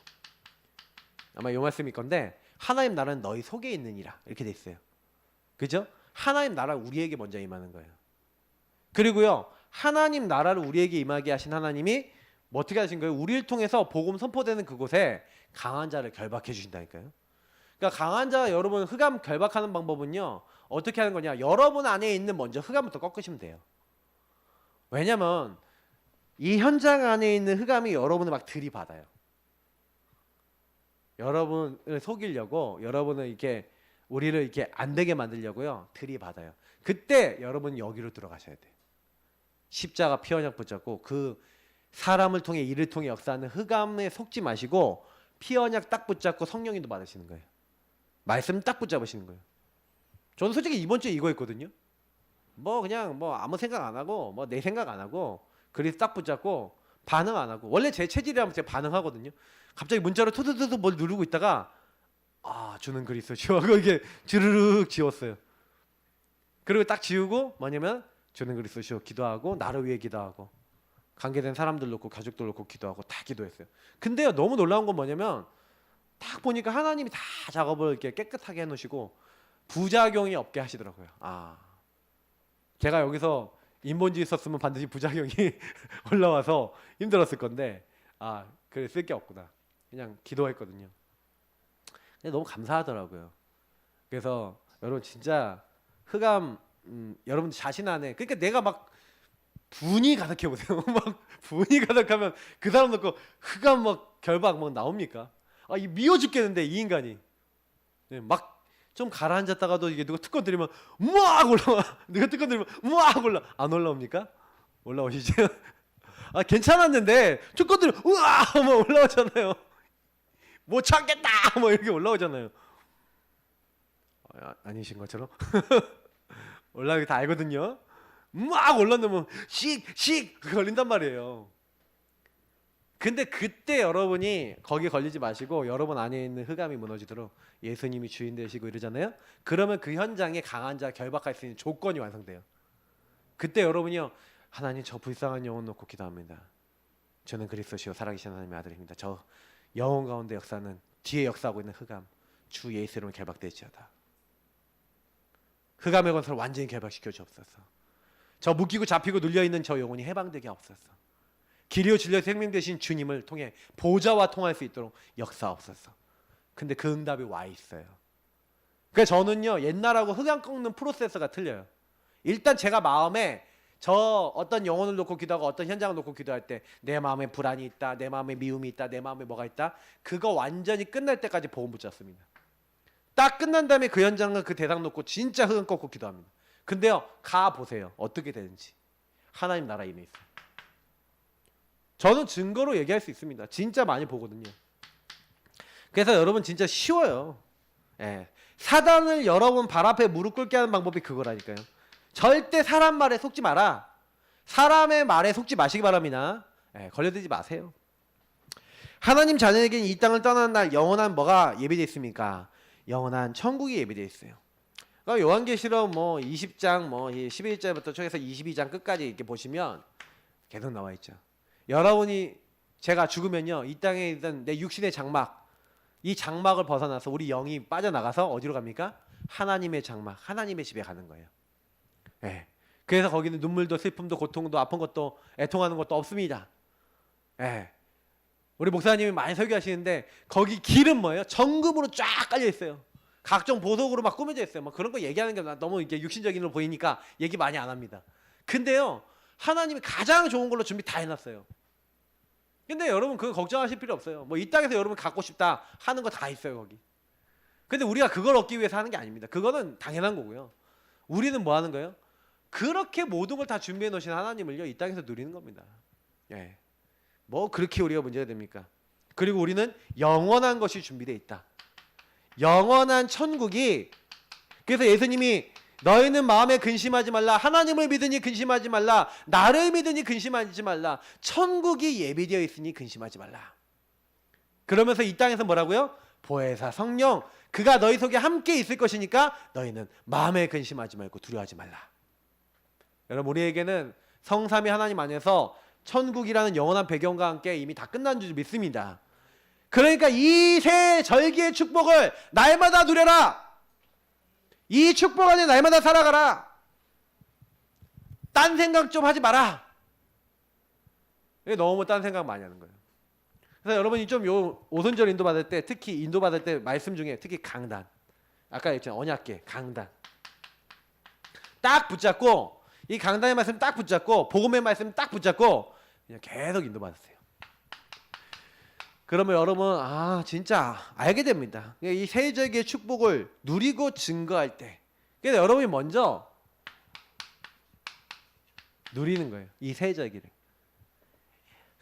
아마 이 말씀일 건데 하나님 나라는 너희 속에 있느니라 이렇게 돼 있어요. 그죠? 하나님 나라 우리에게 먼저 임하는 거예요. 그리고요 하나님 나라를 우리에게 임하게 하신 하나님이 뭐 어떻게 하신 거예요? 우리를 통해서 복음 선포되는 그곳에 강한 자를 결박해 주신다니까요. 그러니까 강한 자 여러분 흑암 결박하는 방법은요 어떻게 하는 거냐? 여러분 안에 있는 먼저 흑암부터 꺾으시면 돼요. 왜냐면 이 현장 안에 있는 흑암이 여러분을 막 들이받아요. 여러분을 속이려고 여러분을 이렇게 우리를 이렇게 안 되게 만들려고요 들이받아요. 그때 여러분 여기로 들어가셔야 돼요. 십자가 피언약 붙잡고 그 사람을 통해 이를 통해 역사하는 흑암에 속지 마시고 피언약 딱 붙잡고 성령님도 받으시는 거예요. 말씀 딱 붙잡으시는 거예요. 저는 솔직히 이번 주에 이거 했거든요. 뭐 그냥 뭐 아무 생각 안 하고 뭐 내 생각 안 하고 그리스 딱 붙잡고 반응 안 하고 원래 제 체질이라면 제가 반응하거든요. 갑자기 문자로 투두두두 뭘 누르고 있다가 주는 그리스도 지워고 이게 주르륵 지웠어요. 그리고 딱 지우고 뭐냐면 주는 그리스도 지워 기도하고 나를 위해 기도하고 관계된 사람들 놓고 가족들 놓고 기도하고 다 기도했어요. 근데요 너무 놀라운 건 뭐냐면 딱 보니까 하나님이 다 작업을 이렇게 깨끗하게 해놓으시고 부작용이 없게 하시더라고요. 제가 여기서 인본주의 있었으면 반드시 부작용이 올라와서 힘들었을 건데 그래 쓸 게 없구나. 그냥 기도했거든요. 근데 너무 감사하더라고요. 그래서 여러분 진짜 흑암 여러분 자신 안에 그러니까 내가 막 분이 가득해 보세요. 막 분이 가득하면 그 사람 놓고 흑암 막 결박 막 나옵니까? 이 미워 죽겠는데 이 인간이 막 좀 가라앉았다가도 이게 누가 특권 들이면 우악 올라와. 누가 특권 들이면 우악 올라. 안 올라옵니까? 올라오시죠? 괜찮았는데 특권 들이 우악 뭐 올라오잖아요. 못 참겠다 뭐 이렇게 올라오잖아요. 아니신 것처럼 올라오기 다 알거든요. 막 올라오면 씩 걸린단 말이에요. 근데 그때 여러분이 거기에 걸리지 마시고 여러분 안에 있는 흑암이 무너지도록 예수님이 주인 되시고 이러잖아요. 그러면 그 현장에 강한 자 결박할 수 있는 조건이 완성돼요. 그때 여러분이요, 하나님 저 불쌍한 영혼 놓고 기도합니다. 저는 그리스도시요 살아계신 하나님의 아들입니다. 저 영혼 가운데 역사는 뒤에 역사하고 있는 흑암 주 예수 이름으로 결박되지어다. 흑암의 권세를 완전히 결박시켜 주옵소서. 저 묶이고 잡히고 눌려있는 저 영혼이 해방되게 하옵소서. 길이요 진리요 생명 되신 주님을 통해 보좌와 통할 수 있도록 역사하옵소서. 근데 그 응답이 와 있어요. 그러니까 저는요, 옛날하고 흑암 꺾는 프로세스가 틀려요. 일단 제가 마음에 저 어떤 영혼을 놓고 기도하고 어떤 현장을 놓고 기도할 때 내 마음에 불안이 있다, 내 마음에 미움이 있다, 내 마음에 뭐가 있다, 그거 완전히 끝날 때까지 보험 붙잡습니다. 딱 끝난 다음에 그 현장과 그 대상 놓고 진짜 흑암 꺾고 기도합니다. 근데요, 가 보세요. 어떻게 되는지. 하나님 나라 임해 있어요. 저는 증거로 얘기할 수 있습니다. 진짜 많이 보거든요. 그래서 여러분 진짜 쉬워요. 예. 사단을 여러분 발 앞에 무릎 꿇게 하는 방법이 그거라니까요. 절대 사람 말에 속지 마라. 사람의 말에 속지 마시기 바랍니다. 예, 걸려들지 마세요. 하나님 자녀에게는 이 땅을 떠나는 날 영원한 뭐가 예비되어 있습니까? 영원한 천국이 예비되어 있어요. 그러니까 요한계시록 뭐 20장 뭐 11절부터 초에서 22장 끝까지 이렇게 보시면 계속 나와 있죠. 여러분이 제가 죽으면요, 이 땅에 있던 내 육신의 장막, 이 장막을 벗어나서 우리 영이 빠져나가서 어디로 갑니까? 하나님의 장막, 하나님의 집에 가는 거예요. 예. 그래서 거기는 눈물도 슬픔도 고통도 아픈 것도 애통하는 것도 없습니다. 예. 우리 목사님이 많이 설교하시는데 거기 길은 뭐예요? 정금으로 쫙 깔려 있어요. 각종 보석으로 막 꾸며져 있어요. 뭐 그런 거 얘기하는 게 너무 이게 육신적인 로 보이니까 얘기 많이 안 합니다. 근데요, 하나님이 가장 좋은 걸로 준비 다 해놨어요. 근데 여러분 그거 걱정하실 필요 없어요. 뭐 이 땅에서 여러분 갖고 싶다 하는 거 다 있어요 거기. 근데 우리가 그걸 얻기 위해서 하는 게 아닙니다. 그거는 당연한 거고요. 우리는 뭐 하는 거예요? 그렇게 모든 걸 다 준비해 놓으신 하나님을요, 이 땅에서 누리는 겁니다. 예. 뭐 그렇게 우리가 문제가 됩니까? 그리고 우리는 영원한 것이 준비되어 있다. 영원한 천국이, 그래서 예수님이 너희는 마음에 근심하지 말라, 하나님을 믿으니 근심하지 말라, 나를 믿으니 근심하지 말라, 천국이 예비되어 있으니 근심하지 말라. 그러면서 이 땅에서 뭐라고요? 보혜사 성령 그가 너희 속에 함께 있을 것이니까 너희는 마음에 근심하지 말고 두려워하지 말라. 여러분 우리에게는 성삼위 하나님 안에서 천국이라는 영원한 배경과 함께 이미 다 끝난 줄 믿습니다. 그러니까 이 새 절기의 축복을 날마다 누려라. 이 축복 안에 날마다 살아가라. 딴 생각 좀 하지 마라. 너무 딴 생각 많이 하는 거예요. 그래서 여러분이 좀 요 오순절 인도 받을 때, 특히 인도 받을 때 말씀 중에 특히 강단, 아까 했잖아요, 언약궤 강단 딱 붙잡고, 이 강단의 말씀 딱 붙잡고, 복음의 말씀 딱 붙잡고 그냥 계속 인도 받으세요. 그러면 여러분 진짜 알게 됩니다. 이 세절기의 축복을 누리고 증거할 때, 그래서 여러분이 먼저 누리는 거예요, 이 세절기를.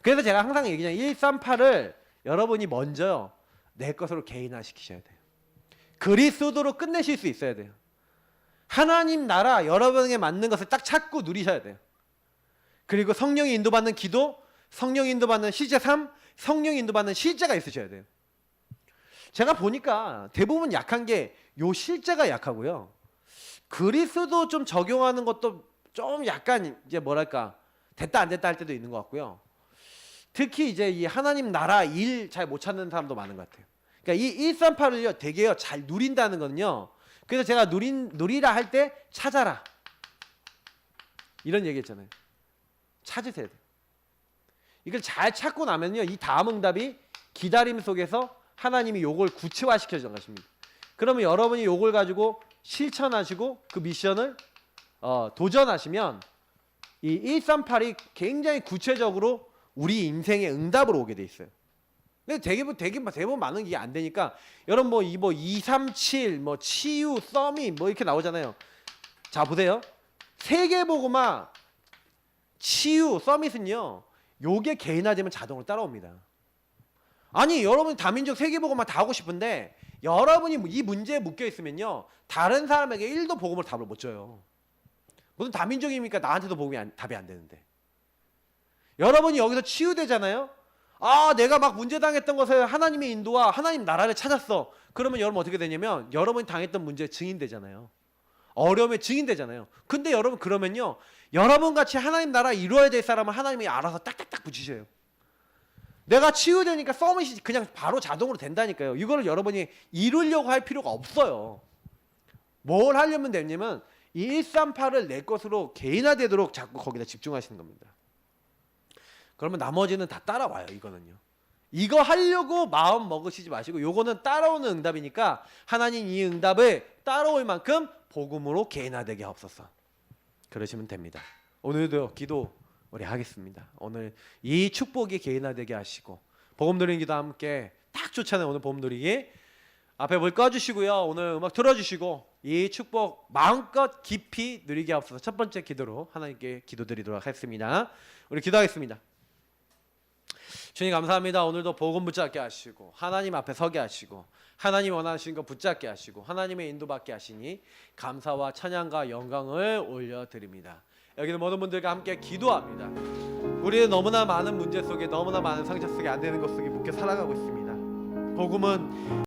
그래서 제가 항상 얘기하잖아요. 138을 여러분이 먼저 내 것으로 개인화 시키셔야 돼요. 그리스도로 끝내실 수 있어야 돼요. 하나님 나라 여러분에게 맞는 것을 딱 찾고 누리셔야 돼요. 그리고 성령이 인도받는 기도, 성령이 인도받는 실제 삶, 성령이 인도받는 실제가 있으셔야 돼요. 제가 보니까 대부분 약한 게 요 실제가 약하고요, 그리스도 좀 적용하는 것도 좀 약간 이제 뭐랄까 됐다 안 됐다 할 때도 있는 것 같고요. 특히 이제 이 하나님 나라 일 잘 못 찾는 사람도 많은 것 같아요. 그러니까 이 138을요 되게요 잘 누린다는 거는요, 그래서 제가 누리라 할 때 찾아라 이런 얘기 했잖아요. 찾으셔야 돼요. 이걸 잘 찾고 나면요, 이 다음 응답이 기다림 속에서 하나님이 요걸 구체화시켜 주는 것입니다. 그러면 여러분이 요걸 가지고 실천하시고 그 미션을 도전하시면 이 138이 굉장히 구체적으로 우리 인생의 응답으로 오게 돼 있어요. 근데 대부분 많은 게 안 되니까 여러분 뭐 237 뭐 치유 서밋 뭐 이렇게 나오잖아요. 자 보세요. 세계복음화 치유 서밋은요, 요게 개인화되면 자동으로 따라옵니다. 아니 여러분 다민족 세계복음화 다 하고 싶은데 여러분이 이 문제에 묶여 있으면요, 다른 사람에게 1도 복음을 답을 못 줘요. 무슨 다민족입니까? 나한테도 복음이 답이 안 되는데. 여러분이 여기서 치유되잖아요. 아, 내가 막 문제 당했던 것에 하나님의 인도와 하나님 나라를 찾았어. 그러면 여러분 어떻게 되냐면 여러분이 당했던 문제에 증인되잖아요. 어려움에 증인되잖아요. 근데 여러분 그러면요, 여러분 같이 하나님 나라 이루어야 될 사람은 하나님이 알아서 딱딱딱 붙이셔요. 내가 치유되니까 서밋이 그냥 바로 자동으로 된다니까요. 이거를 여러분이 이루려고 할 필요가 없어요. 뭘 하려면 되냐면 138을 내 것으로 개인화되도록 자꾸 거기다 집중하시는 겁니다. 그러면 나머지는 다 따라와요. 이거는요. 이거 하려고 마음 먹으시지 마시고, 요거는 따라오는 응답이니까 하나님 이 응답을 따라올 만큼 복음으로 개인화되게 하옵소서. 그러시면 됩니다. 오늘도 기도 우리 하겠습니다. 오늘 이 축복이 개인화되게 하시고, 복음 누리는 기도 함께 딱 좋잖아요. 오늘 복음 누리기 앞에 뭘 꺼주시고요, 오늘 음악 틀어주시고 이 축복 마음껏 깊이 누리게 하옵소서. 첫 번째 기도로 하나님께 기도드리도록 하겠습니다. 우리 기도하겠습니다. 주님 감사합니다. 오늘도 복음 붙잡게 하시고 하나님 앞에 서게 하시고 하나님 원하시는 거 붙잡게 하시고 하나님의 인도받게 하시니 감사와 찬양과 영광을 올려드립니다. 여기는 모든 분들과 함께 기도합니다. 우리는 너무나 많은 문제 속에, 너무나 많은 상처 속에, 안 되는 것 속에 묶여 살아가고 있습니다. 복음은